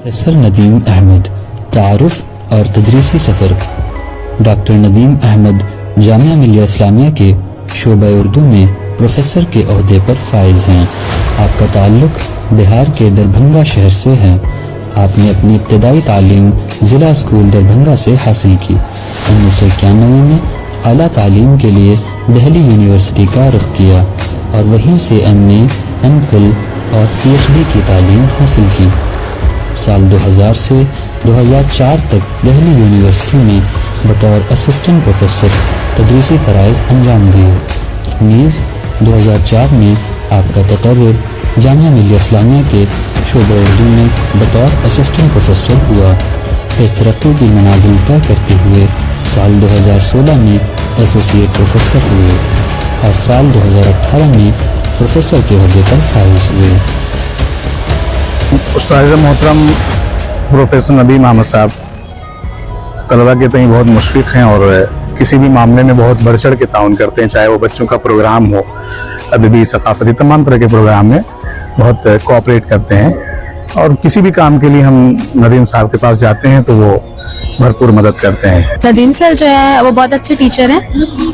Professor Nadeem Ahmad, तारुफ और तदरीसी सफ़र। Doctor Nadeem Ahmad Jamia Millia Islamia के शोबा उर्दू में प्रोफेसर के ओहदे पर फाइज हैं। आपका ताल्लुक बिहार के दरभंगा शहर से है। आपने अपनी इब्तदाई तालीम ज़िला स्कूल दरभंगा से हासिल की। 1991 में आला तालीम के लिए दिल्ली यूनिवर्सिटी का रुख किया और वहीं से MA, MPhil और PhD की तालीम हासिल की। साल 2000 से 2004 तक दिल्ली यूनिवर्सिटी में बतौर असिस्टेंट प्रोफेसर तदरीसी फ़राइज़ अंजाम दिए। नीज़ 2004 में आपका तकर्रुर जामिया मिलिया इस्लामिया के शोबा उर्दू में बतौर असिस्टेंट प्रोफेसर हुआ। एक तरक्की की मनाजिल तय करते हुए साल 2016 में एसोसिएट प्रोफेसर हुए और साल 2018 में प्रोफेसर के ओहदे पर फाइज हुए। उस्ताद मोहतरम प्रोफेसर नदीम अहमद साहब तलबा के तई बहुत मुशफ़िक़ हैं और किसी भी मामले में बहुत बढ़ चढ़ के ताउन करते हैं, चाहे वो बच्चों का प्रोग्राम हो, अदबी, सकाफती, तमाम तरह के प्रोग्राम में बहुत कोऑपरेट करते हैं। और किसी भी काम के लिए हम नदीम साहब के पास जाते हैं तो वो भरपूर मदद करते हैं। नदीम सर जो है वो बहुत अच्छे टीचर हैं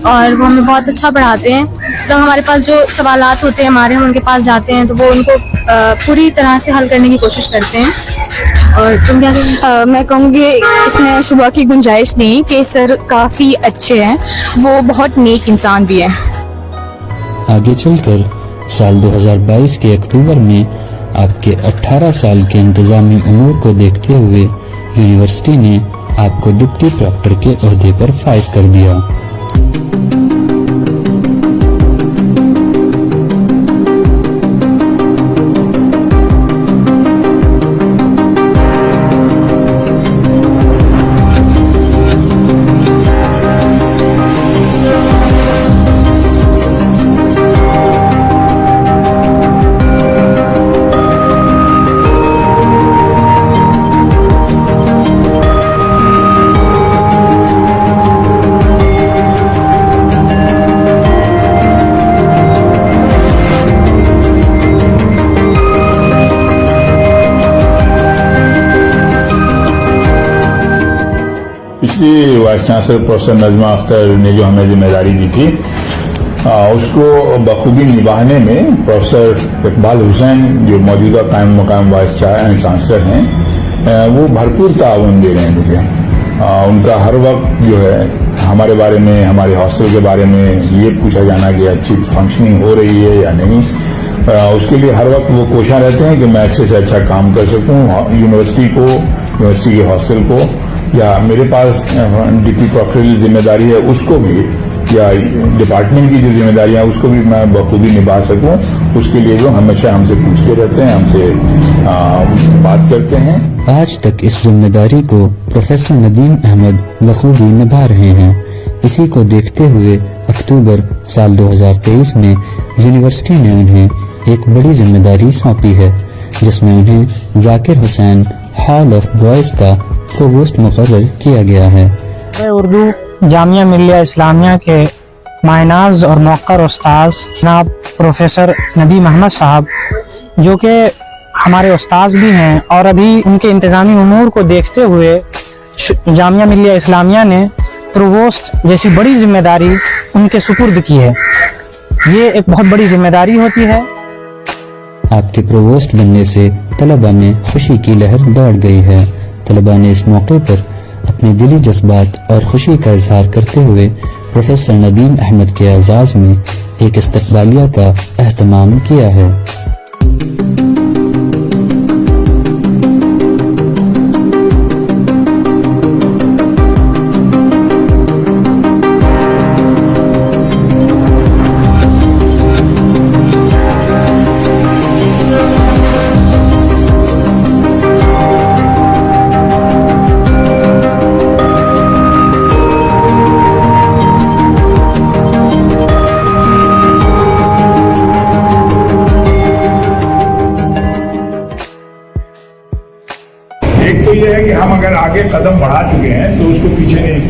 और वो हमें बहुत अच्छा पढ़ाते हैं। तो हमारे पास जो सवालात होते हैं हमारे, हम उनके पास जाते हैं तो वो उनको पूरी तरह से हल करने की कोशिश करते हैं। और तुम क्या कहेंगे? मैं कहूँगी इसमें शुबा की गुंजाइश नहीं कि सर काफ़ी अच्छे हैं, वो बहुत नेक इंसान भी हैं। आगे चलकर साल 2022 के अक्टूबर में आपके 18 साल के इंतजामी उमूर को देखते हुए यूनिवर्सिटी ने आपको डिप्टी प्रॉक्टर के ओहदे पर फाइज कर दिया। पिछली vice chancellor professor Najma Akhtar ने जो हमें जिम्मेदारी दी थी उसको बखूबी निभाने में प्रोफेसर इकबाल हुसैन जो मौजूदा कायम मकाम वाइस चांसलर हैं वो भरपूर ताउन दे रहे हैं मुझे। उनका हर वक्त जो है हमारे बारे में, हमारे हॉस्टल के बारे में ये पूछा जाना कि अच्छी फंक्शनिंग हो रही है या नहीं, उसके लिए हर वक्त वो कोशिश रहते हैं कि मैं अच्छे से अच्छा काम कर सकूं। यूनिवर्सिटी को, यूनिवर्सिटी के हॉस्टल को या मेरे पास डिप्टी प्रोक्टोरियल जिम्मेदारी है उसको भी, या डिपार्टमेंट की जो जिम्मेदारियां है उसको भी मैं बखूबी निभा सकूं, उसके लिए वो हमेशा हमसे पूछते रहते हैं, हमसे बात करते हैं। आज तक इस जिम्मेदारी को प्रोफेसर नदीम अहमद बखूबी निभा रहे हैं। इसी को देखते हुए अक्टूबर साल 2023 में यूनिवर्सिटी ने उन्हें एक बड़ी जिम्मेदारी सौंपी है, जिसमें उन्हें Zakir Hussain hall of boys का प्रोवोस्ट मुकर्रर किया गया है। उर्दू जामिया मिलिया इस्लामिया के मायनाज और मौक़र उस्ताद जनाब प्रोफेसर नदीम अहमद साहब, जो कि हमारे उस्ताद भी हैं और अभी उनके इंतज़ामी उमूर को देखते हुए जामिया मिलिया इस्लामिया ने प्रोवोस्ट जैसी बड़ी जिम्मेदारी उनके सुपुर्द की है। ये एक बहुत बड़ी जिम्मेदारी होती है। आपके प्रोवोस्ट बनने से तलबा में खुशी की लहर दौड़ गई है। तलबा ने इस मौके पर अपने दिली जज्बात और खुशी का इजहार करते हुए प्रोफेसर नदीम अहमद के एजाज़ में एक इस्तकबालिया का एहतमाम किया है। एक तो ये है कि हम अगर आगे कदम बढ़ा चुके हैं तो उसको पीछे नहीं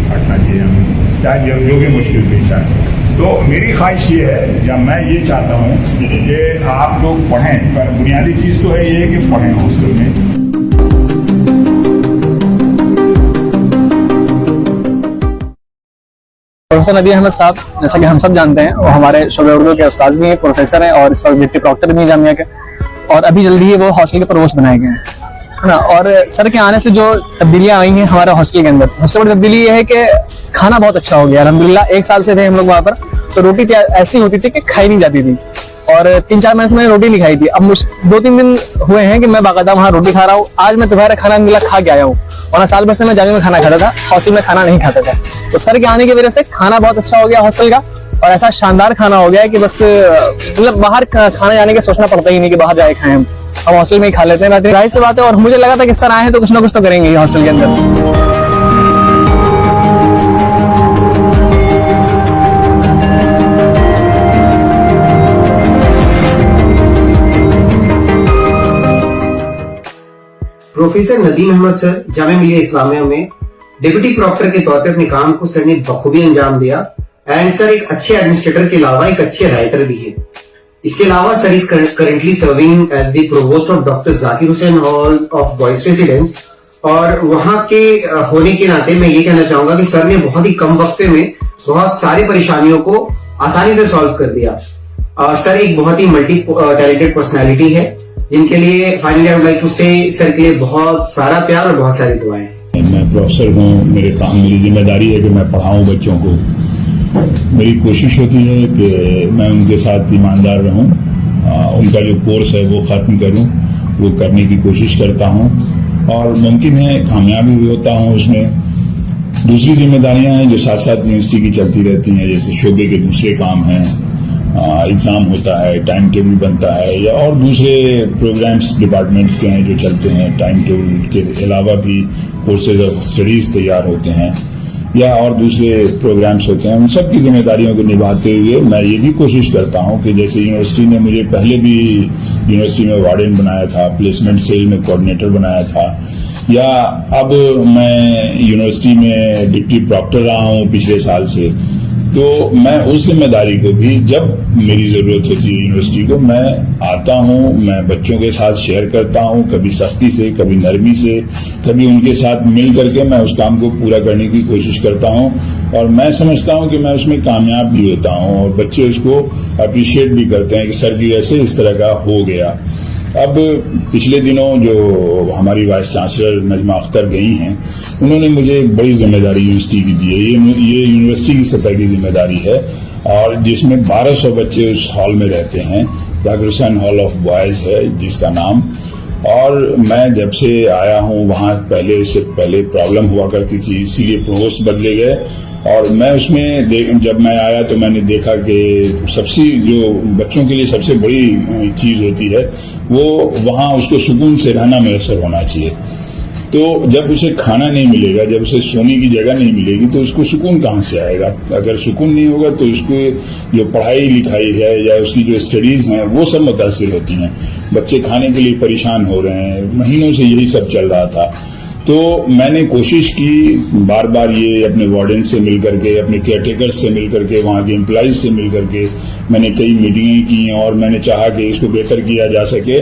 हटना चाहिए, हम चाहे जो भी मुश्किल पेश आए। तो मेरी ख्वाहिश ये है, या मैं ये चाहता हूँ कि आप लोग पढ़ें, पर बुनियादी चीज़ तो है ये कि पढ़ें हॉस्टल में। प्रोफेसर नदीम अहमद साहब, जैसा कि हम सब जानते हैं, वो हमारे शोबे उर्दू के उस्ताद भी हैं, प्रोफेसर हैं और इस वक्त डिप्टी प्रॉक्टर भी हैं जामिया के, और अभी जल्दी ही वो हॉस्टल के प्रोवोस्ट बनाए गए हैं, है ना। और सर के आने से जो तब्दीलियां आई हैं हमारे हॉस्टल के अंदर, सबसे बड़ी तब्दीली ये है कि खाना बहुत अच्छा हो गया अल्हम्दुलिल्लाह। 1 साल से थे हम लोग वहाँ पर, तो रोटी ऐसी होती थी कि खाई नहीं जाती थी, और 3-4 महीने से मैंने रोटी नहीं खाई थी। अब 2-3 दिन हुए हैं कि मैं बाकायदा वहाँ रोटी खा रहा हूँ। आज मैं दोपहर खाना मिला खा के आया हूँ, वरना साल भर से मैं जामिया में खाना खाता था, हॉस्टल में खाना नहीं खाता था। तो सर के आने की वजह से खाना बहुत अच्छा हो गया हॉस्टल का, और ऐसा शानदार खाना हो गया है कि बस मतलब बाहर खाना जाने का सोचना पड़ता ही नहीं कि बाहर जाए खाएं, हम हॉस्टल में ही खा लेते हैं। जाहिर सी बात है, और मुझे लगा था कि सर आए हैं तो कुछ ना कुछ तो करेंगे हॉस्टल के अंदर। प्रोफेसर नदीम अहमद सर जामिया मिलिया इस्लामिया में डिप्टी प्रॉक्टर के तौर पे अपने काम को सर ने बखूबी अंजाम दिया, एंड सर एक अच्छे एडमिनिस्ट्रेटर के अलावा एक अच्छे राइटर भी है। इसके अलावा sir is currently serving as the provost of doctor Zakir Hussain hall of boys residence, और वहां के होने के नाते मैं ये कहना चाहूंगा कि सर ने बहुत ही कम वक्फे में बहुत सारी परेशानियों को आसानी से सॉल्व कर दिया। सर एक बहुत ही मल्टी टैलेंटेड पर्सनैलिटी है, जिनके लिए finally I would like to say sir के लिए बहुत सारा प्यार और बहुत सारी दुआएं। मैं प्रोफेसर हूँ, मेरे काम मेरी जिम्मेदारी है कि मैं पढ़ाऊँ बच्चों को। मेरी कोशिश होती है कि मैं उनके साथ ईमानदार रहूँ, उनका जो कोर्स है वो ख़त्म करूँ, वो करने की कोशिश करता हूँ, और मुमकिन है कामयाबी भी होता हूँ उसमें। दूसरी जिम्मेदारियां हैं जो साथ साथ यूनिवर्सिटी की चलती रहती हैं, जैसे शोबे के दूसरे काम हैं, एग्ज़ाम होता है, टाइम टेबल बनता है, या और दूसरे प्रोग्राम्स डिपार्टमेंट्स के हैं जो चलते हैं। टाइम टेबल के अलावा भी कोर्सेज ऑफ स्टडीज़ तैयार होते हैं, या और दूसरे प्रोग्राम्स होते हैं। उन सब की जिम्मेदारियों को निभाते हुए मैं ये भी कोशिश करता हूँ कि जैसे यूनिवर्सिटी ने मुझे पहले भी यूनिवर्सिटी में वार्डन बनाया था, प्लेसमेंट सेल में कोऑर्डिनेटर बनाया था, या अब मैं यूनिवर्सिटी में डिप्टी प्रॉक्टर रहा हूँ पिछले साल से, तो मैं उस जिम्मेदारी को भी जब मेरी जरूरत होती है यूनिवर्सिटी को, मैं आता हूँ, मैं बच्चों के साथ शेयर करता हूँ, कभी सख्ती से, कभी नरमी से, कभी उनके साथ मिल करके मैं उस काम को पूरा करने की कोशिश करता हूँ, और मैं समझता हूँ कि मैं उसमें कामयाब भी होता हूँ, और बच्चे उसको अप्रिशिएट भी करते हैं कि सर की वजह से इस तरह का हो गया। अब पिछले दिनों जो हमारी वाइस चांसलर नजमा अख्तर गई हैं, उन्होंने मुझे एक बड़ी जिम्मेदारी यूनिवर्सिटी की दी है। ये यूनिवर्सिटी की सतह की जिम्मेदारी है, और जिसमें 1200 बच्चे उस हॉल में रहते हैं। Zakir Hussain hall of boys है जिसका नाम। और मैं जब से आया हूँ वहाँ से पहले प्रॉब्लम हुआ करती थी, इसीलिए प्रोवोस्ट बदले गए, और मैं उसमें जब मैं आया तो मैंने देखा कि सबसे जो बच्चों के लिए सबसे बड़ी चीज होती है वो वहाँ उसको सुकून से रहना मैसर होना चाहिए। तो जब उसे खाना नहीं मिलेगा, जब उसे सोने की जगह नहीं मिलेगी, तो उसको सुकून कहाँ से आएगा? अगर सुकून नहीं होगा तो उसको जो पढ़ाई लिखाई है या उसकी जो स्टडीज हैं वो सब मुतासिर होती हैं। बच्चे खाने के लिए परेशान हो रहे हैं, महीनों से यही सब चल रहा था। तो मैंने कोशिश की बार बार ये अपने वार्डन से मिल करके, अपने केयरटेकर्स से मिल करके, वहाँ के एम्प्लॉइज से मिल करके मैंने कई मीटिंगें की, और मैंने चाहा कि इसको बेहतर किया जा सके।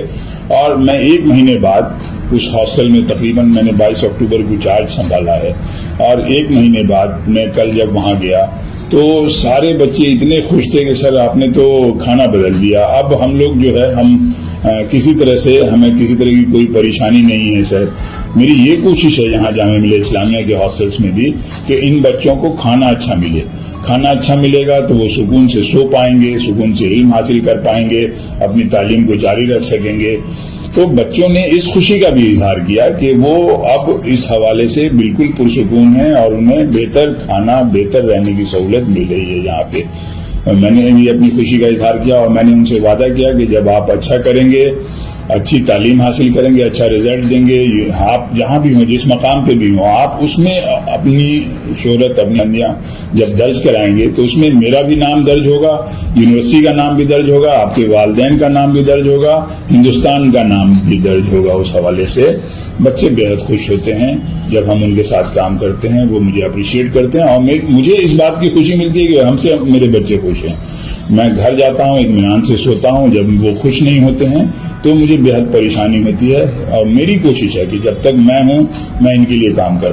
और मैं 1 महीने बाद उस हॉस्टल में, तकरीबन मैंने 22 अक्टूबर को चार्ज संभाला है, और 1 महीने बाद मैं कल जब वहाँ गया तो सारे बच्चे इतने खुश थे कि सर आपने तो खाना बदल दिया। अब हम लोग जो है हमें किसी तरह की कोई परेशानी नहीं है सर। मेरी ये कोशिश है यहाँ जामिया मिलिया इस्लामिया के हॉस्टल्स में भी कि इन बच्चों को खाना अच्छा मिले। खाना अच्छा मिलेगा तो वो सुकून से सो पाएंगे, सुकून से इल्म हासिल कर पाएंगे, अपनी तालीम को जारी रख सकेंगे। तो बच्चों ने इस खुशी का भी इजहार किया कि वो अब इस हवाले से बिल्कुल पुरसुकून है, और उन्हें बेहतर खाना, बेहतर रहने की सहूलत मिल रही है यहाँ पे। मैंने भी अपनी खुशी का इजहार किया, और मैंने उनसे वादा किया कि जब आप अच्छा करेंगे, अच्छी तालीम हासिल करेंगे, अच्छा रिजल्ट देंगे, आप जहाँ भी हों, जिस मकाम पे भी हों, आप उसमें अपनी शोहरत, अपनी अंदियाँ जब दर्ज कराएंगे तो उसमें मेरा भी नाम दर्ज होगा, यूनिवर्सिटी का नाम भी दर्ज होगा, आपके वालिदैन का नाम भी दर्ज होगा, हिंदुस्तान का नाम भी दर्ज होगा। उस हवाले से बच्चे बेहद खुश होते हैं जब हम उनके साथ काम करते हैं, वो मुझे अप्रिशिएट करते हैं, और मुझे इस बात की खुशी मिलती है कि हमसे मेरे बच्चे खुश हैं। मैं घर जाता हूँ, इत्मीनान से सोता हूँ। जब वो खुश नहीं होते हैं तो मुझे बेहद परेशानी होती है, और मेरी कोशिश है कि जब तक मैं हूँ मैं इनके लिए काम करूँ।